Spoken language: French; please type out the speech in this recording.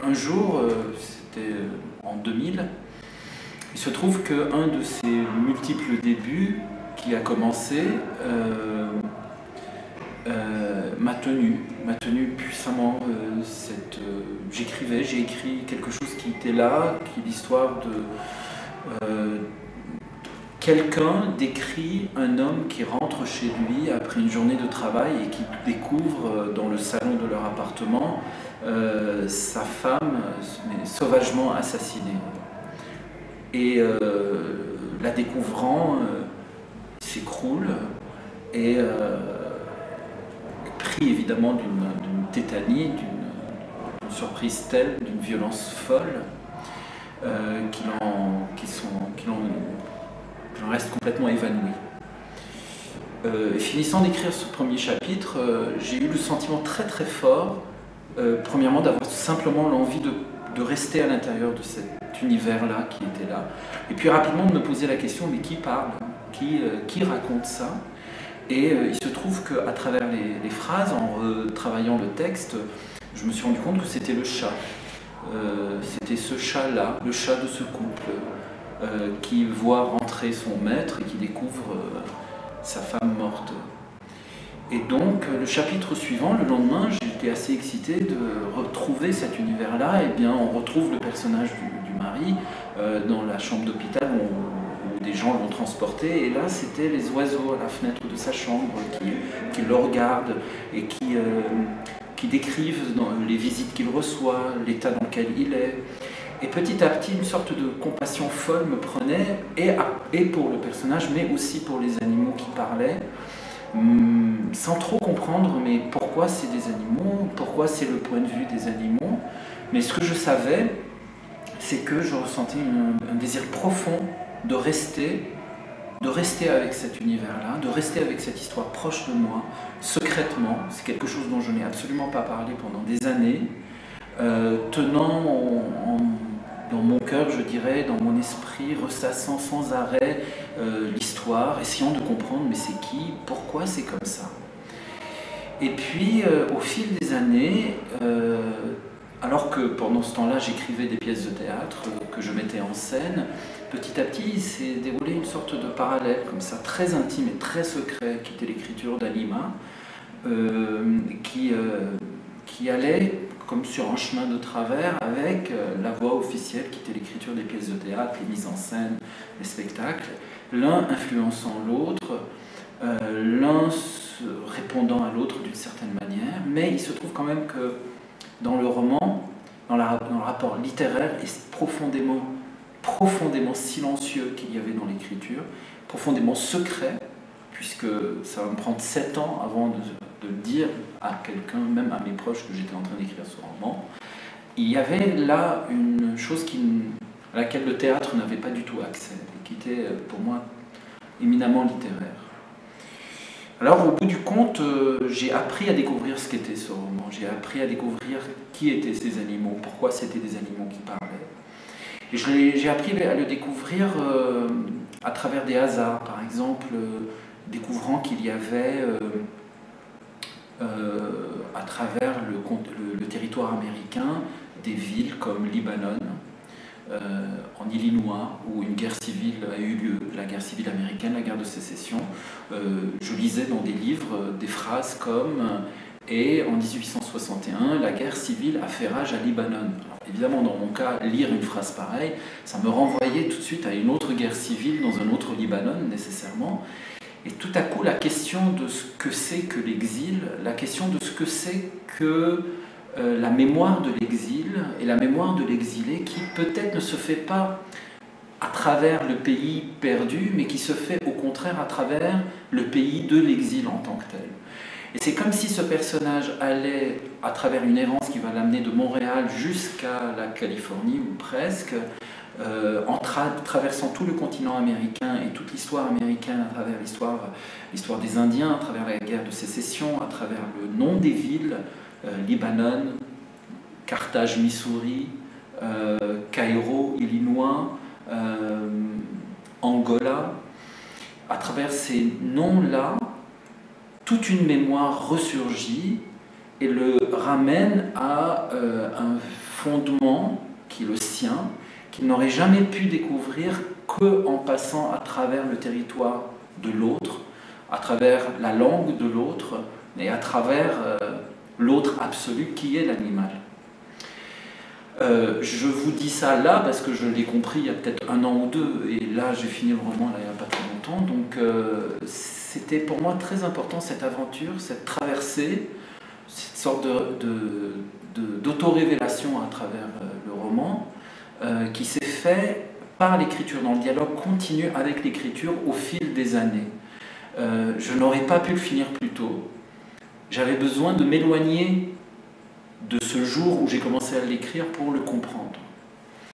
un jour, c'était en 2000, il se trouve qu'un de ces multiples débuts qui a commencé m'a tenu puissamment. J'ai écrit quelque chose qui était là, qui est l'histoire de quelqu'un décrit un homme qui rentre chez lui après une journée de travail et qui découvre dans le salon de leur appartement sa femme sauvagement assassinée. Et la découvrant, s'écroule et pris évidemment d'une tétanie, d'une surprise telle, d'une violence folle, qu'il en reste complètement évanoui. Finissant d'écrire ce premier chapitre, j'ai eu le sentiment très très fort, premièrement d'avoir simplement l'envie de rester à l'intérieur de cet univers-là qui était là, et puis rapidement de me poser la question, mais qui parle, qui raconte ça? Et il se trouve qu'à travers les phrases, en retravaillant le texte, je me suis rendu compte que c'était le chat. C'était ce chat-là, le chat de ce couple, qui voit rentrer son maître et qui découvre sa femme morte. Et donc, le chapitre suivant, le lendemain, j'étais assez excité de retrouver cet univers-là. Et bien, on retrouve le personnage du mari dans la chambre d'hôpital où des gens l'ont transporté. Et là, c'était les oiseaux à la fenêtre de sa chambre qui le regardent et qui décrivent les visites qu'il reçoit, l'état dans lequel il est. Et petit à petit, une sorte de compassion folle me prenait, et pour le personnage, mais aussi pour les animaux qui parlaient, sans trop comprendre, mais pourquoi c'est des animaux, pourquoi c'est le point de vue des animaux. Mais ce que je savais, c'est que je ressentais un désir profond de rester avec cet univers-là, de rester avec cette histoire proche de moi, secrètement. C'est quelque chose dont je n'ai absolument pas parlé pendant des années, tenant dans mon cœur, je dirais, dans mon esprit, ressassant sans arrêt l'histoire, essayant de comprendre, mais c'est qui, pourquoi c'est comme ça. Et puis, au fil des années, alors que pendant ce temps-là, j'écrivais des pièces de théâtre, que je mettais en scène, petit à petit, il s'est déroulé une sorte de parallèle, comme ça, très intime et très secret, qui était l'écriture d'Halima, qui allait comme sur un chemin de travers avec la voie officielle qui était l'écriture des pièces de théâtre, les mises en scène, les spectacles, l'un influençant l'autre, l'un répondant à l'autre d'une certaine manière, mais il se trouve quand même que dans le roman, dans le rapport littéraire, est profondément silencieux qu'il y avait dans l'écriture, profondément secret, puisque ça va me prendre 7 ans avant de dire à quelqu'un, même à mes proches, que j'étais en train d'écrire ce roman. Il y avait là une chose à laquelle le théâtre n'avait pas du tout accès, et qui était pour moi éminemment littéraire. Alors au bout du compte, j'ai appris à découvrir ce qu'était ce roman, j'ai appris à découvrir qui étaient ces animaux, pourquoi c'était des animaux qui parlaient. Et j'ai appris à le découvrir à travers des hasards, par exemple, découvrant qu'il y avait à travers le territoire américain des villes comme Libanon, en Illinois, où une guerre civile a eu lieu, la guerre civile américaine, la guerre de sécession. Je lisais dans des livres des phrases comme « Et en 1861, la guerre civile a fait rage à Libanon ». Alors, évidemment, dans mon cas, lire une phrase pareille, ça me renvoyait tout de suite à une autre guerre civile dans un autre Libanon, nécessairement. Et tout à coup, la question de ce que c'est que l'exil, la question de ce que c'est que la mémoire de l'exil et la mémoire de l'exilé qui peut-être ne se fait pas à travers le pays perdu, mais qui se fait au contraire à travers le pays de l'exil en tant que tel. Et c'est comme si ce personnage allait à travers une errance qui va l'amener de Montréal jusqu'à la Californie, ou presque, en traversant tout le continent américain et toute l'histoire américaine, à travers l'histoire des Indiens, à travers la guerre de sécession, à travers le nom des villes, Libanon, Carthage, Missouri, Cairo, Illinois, Angola. À travers ces noms-là, toute une mémoire ressurgit et le ramène à un fondement qui est le sien, qu'il n'aurait jamais pu découvrir qu'en passant à travers le territoire de l'autre, à travers la langue de l'autre, et à travers l'autre absolu qui est l'animal. Je vous dis ça là parce que je l'ai compris il y a peut-être 1 an ou 2, et là j'ai fini le roman là, il n'y a pas très longtemps, donc c'était pour moi très important cette aventure, cette traversée, cette sorte d'auto-révélation à travers le roman, qui s'est fait par l'écriture, dans le dialogue continu avec l'écriture au fil des années. Je n'aurais pas pu le finir plus tôt. J'avais besoin de m'éloigner de ce jour où j'ai commencé à l'écrire pour le comprendre.